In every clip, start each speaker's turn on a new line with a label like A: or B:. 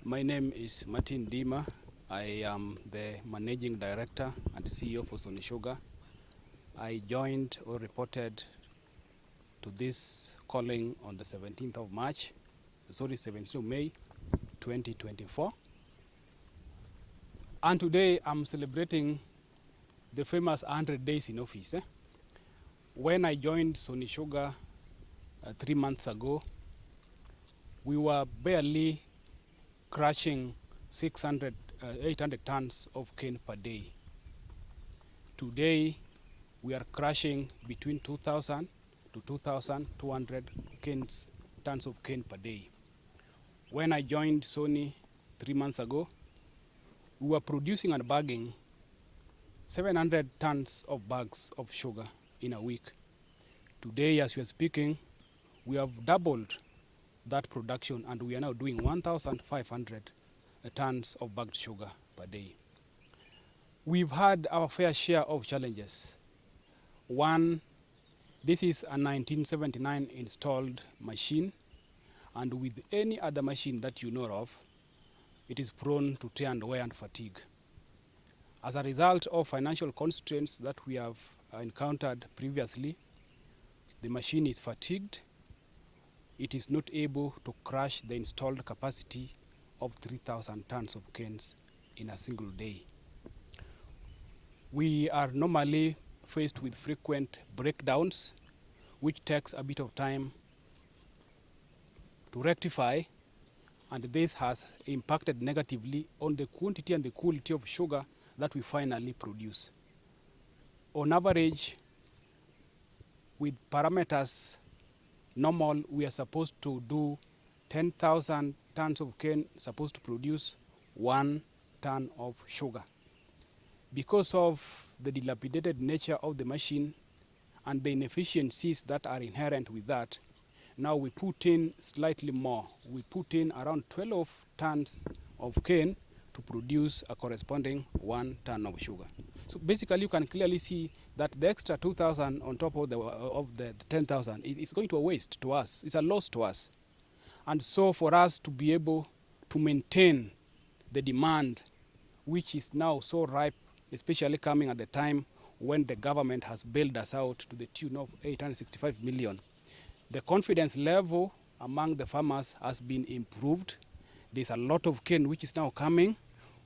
A: My name is Martine Dima. I am the Managing Director and CEO for Sony Sugar. I joined or reported to this calling on the 17th of May 2024. And today I'm celebrating the famous 100 days in office. When I joined Sony Sugar 3 months ago, we were barely crushing 800 tons of cane per day. Today, we are crushing between 2,000 to 2,200 tons of cane per day. When I joined Sony 3 months ago, we were producing and bagging 700 tons of bags of sugar in a week. Today, as we are speaking, we have doubled that production, and we are now doing 1,500 tons of bagged sugar per day. We've had our fair share of challenges. One, this is a 1979 installed machine, and with any other machine that you know of, it is prone to tear and wear and fatigue. As a result of financial constraints that we have encountered previously, the machine is fatigued. It is not able to crush the installed capacity of 3,000 tons of canes in a single day. We are normally faced with frequent breakdowns, which takes a bit of time to rectify, and this has impacted negatively on the quantity and the quality of sugar that we finally produce. On average, with parameters normal, we are supposed to do 10,000 tons of cane, supposed to produce 1 ton of sugar. Because of the dilapidated nature of the machine and the inefficiencies that are inherent with that, now we put in slightly more. We put in around 12 tons of cane to produce a corresponding 1 ton of sugar. So basically, you can clearly see that the extra 2,000 on top of the 10,000 is going to a waste to us. It's a loss to us. And so for us to be able to maintain the demand, which is now so ripe, especially coming at the time when the government has bailed us out to the tune of 865 million, the confidence level among the farmers has been improved. There's a lot of cane which is now coming.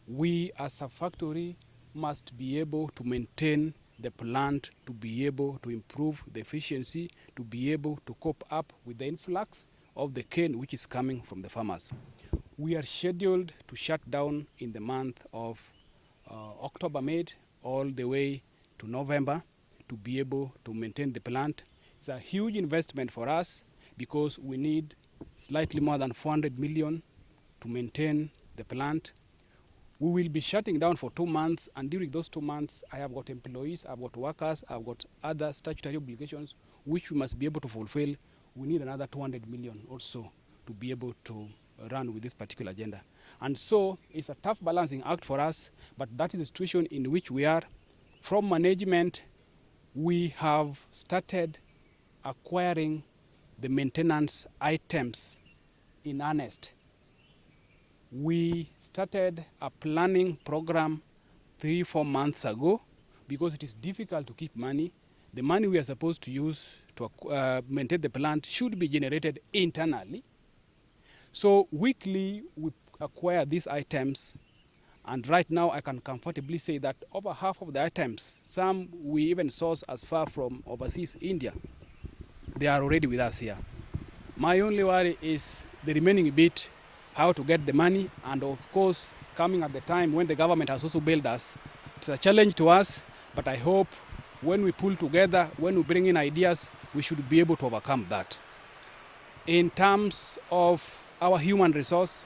A: We as a factory must be able to maintain the plant, to be able to improve the efficiency, to be able to cope up with the influx of the cane which is coming from the farmers. We are scheduled to shut down in the month of October, mid, all the way to November to be able to maintain the plant. It's a huge investment for us because we need slightly more than 400 million to maintain the plant. We will be shutting down for 2 months, and during those 2 months, I have got employees, I've got workers, I've got other statutory obligations which we must be able to fulfill. We need another 200 million also to be able to run with this particular agenda. And so it's a tough balancing act for us, but that is the situation in which we are. From management, we have started acquiring the maintenance items in earnest. We started a planning program 3-4 months ago because it is difficult to keep money. The money we are supposed to use to maintain the plant should be generated internally. So weekly we acquire these items, and right now I can comfortably say that over half of the items, some we even source as far from overseas India, they are already with us here. My only worry is the remaining bit, how to get the money, and of course, coming at the time when the government has also bailed us. It's a challenge to us, but I hope when we pull together, when we bring in ideas, we should be able to overcome that. In terms of our human resource,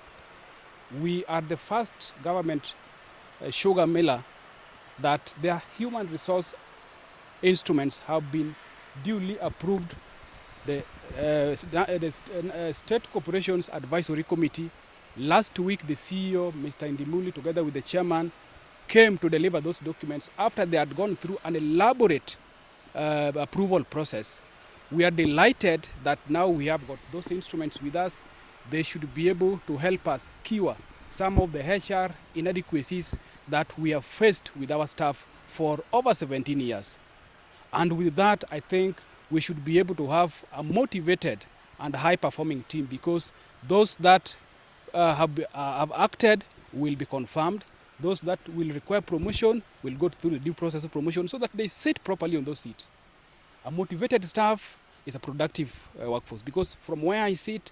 A: we are the first government sugar miller that their human resource instruments have been duly approved. The State Corporations Advisory Committee, last week the CEO, Mr. Indimuli, together with the chairman, came to deliver those documents after they had gone through an elaborate approval process. We are delighted that now we have got those instruments with us. They should be able to help us cure some of the HR inadequacies that we have faced with our staff for over 17 years. And with that, I think we should be able to have a motivated and high-performing team, because those that have acted will be confirmed. Those that will require promotion will go through the due process of promotion so that they sit properly on those seats. A motivated staff is a productive workforce, because from where I sit,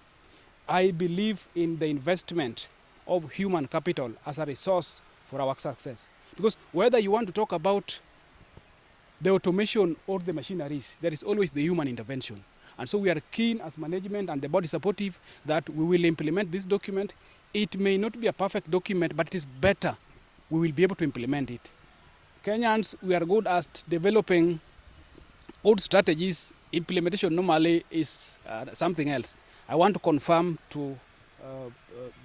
A: I believe in the investment of human capital as a resource for our success. Because whether you want to talk about the automation or the machineries, there is always the human intervention. And so we are keen as management and the body supportive that we will implement this document. It may not be a perfect document, but it is better. We will be able to implement it. Kenyans, we are good at developing good strategies. Implementation normally is something else. I want to confirm to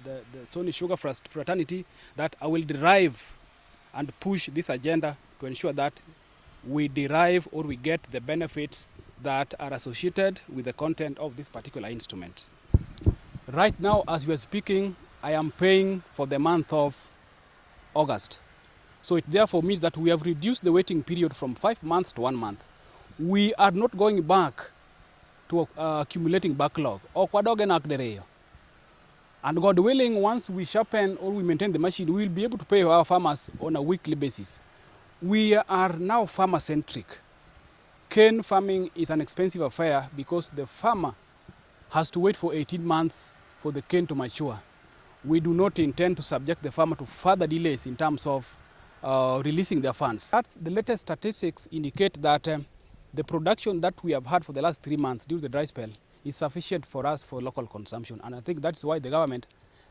A: the Sony Sugar fraternity that I will derive and push this agenda to ensure that we derive or we get the benefits that are associated with the content of this particular instrument. Right now, as we are speaking, I am paying for the month of August. So it therefore means that we have reduced the waiting period from 5 months to 1 month. We are not going back to accumulating backlog. And God willing, once we sharpen or we maintain the machine, we will be able to pay our farmers on a weekly basis. We are now farmer-centric. Cane farming is an expensive affair because the farmer has to wait for 18 months for the cane to mature. We do not intend to subject the farmer to further delays in terms of releasing their funds. The latest statistics indicate that the production that we have had for the last 3 months due to the dry spell is sufficient for us for local consumption. And I think that's why the government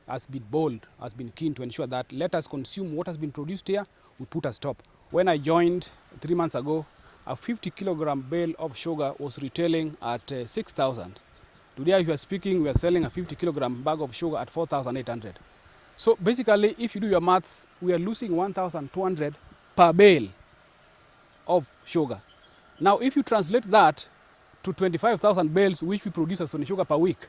A: has been bold, has been keen to ensure that let us consume what has been produced here, we put a stop. When I joined 3 months ago, a 50-kilogram bale of sugar was retailing at 6,000. Today, as we are speaking, we are selling a 50-kilogram bag of sugar at 4,800. So basically, if you do your maths, we are losing 1,200 per bale of sugar. Now, if you translate that to 25,000 bales, which we produce as Sony Sugar per week,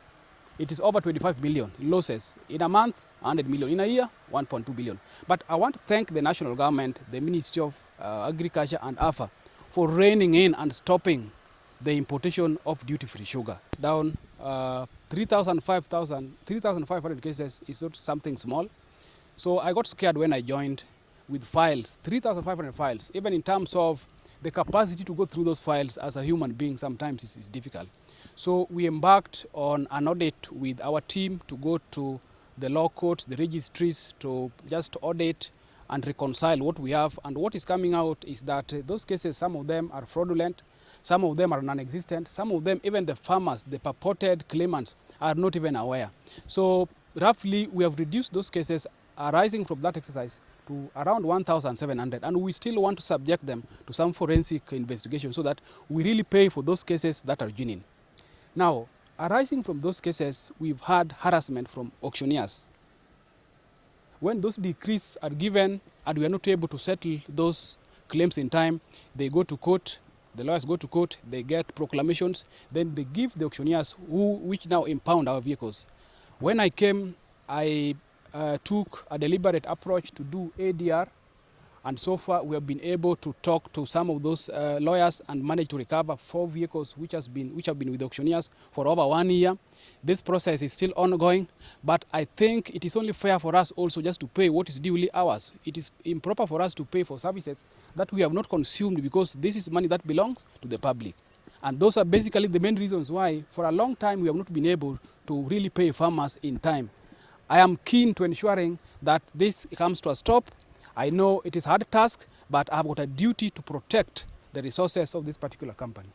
A: it is over 25 million losses. In a month, 100 million. In a year, 1.2 billion. But I want to thank the national government, the Ministry of Agriculture and AFA for reining in and stopping the importation of duty-free sugar. Down 3,500 cases is not something small. So I got scared when I joined with files, 3,500 files. Even in terms of the capacity to go through those files as a human being sometimes is difficult. So we embarked on an audit with our team to go to the law courts, the registries, to just audit and reconcile what we have. And what is coming out is that those cases, some of them are fraudulent, some of them are non-existent, some of them, even the farmers, the purported claimants, are not even aware. So roughly, we have reduced those cases arising from that exercise to around 1,700, and we still want to subject them to some forensic investigation so that we really pay for those cases that are genuine. Now, arising from those cases, we've had harassment from auctioneers. When those decrees are given and we are not able to settle those claims in time, they go to court, the lawyers go to court, they get proclamations, then they give the auctioneers which now impound our vehicles. When I came, I took a deliberate approach to do ADR, and so far we have been able to talk to some of those lawyers and manage to recover 4 vehicles which have been with auctioneers for over 1 year. This process is still ongoing, but I think it is only fair for us also just to pay what is duly ours. It is improper for us to pay for services that we have not consumed, because this is money that belongs to the public. And those are basically the main reasons why for a long time we have not been able to really pay farmers in time. I am keen to ensuring that this comes to a stop. I know it is a hard task, but I have got a duty to protect the resources of this particular company.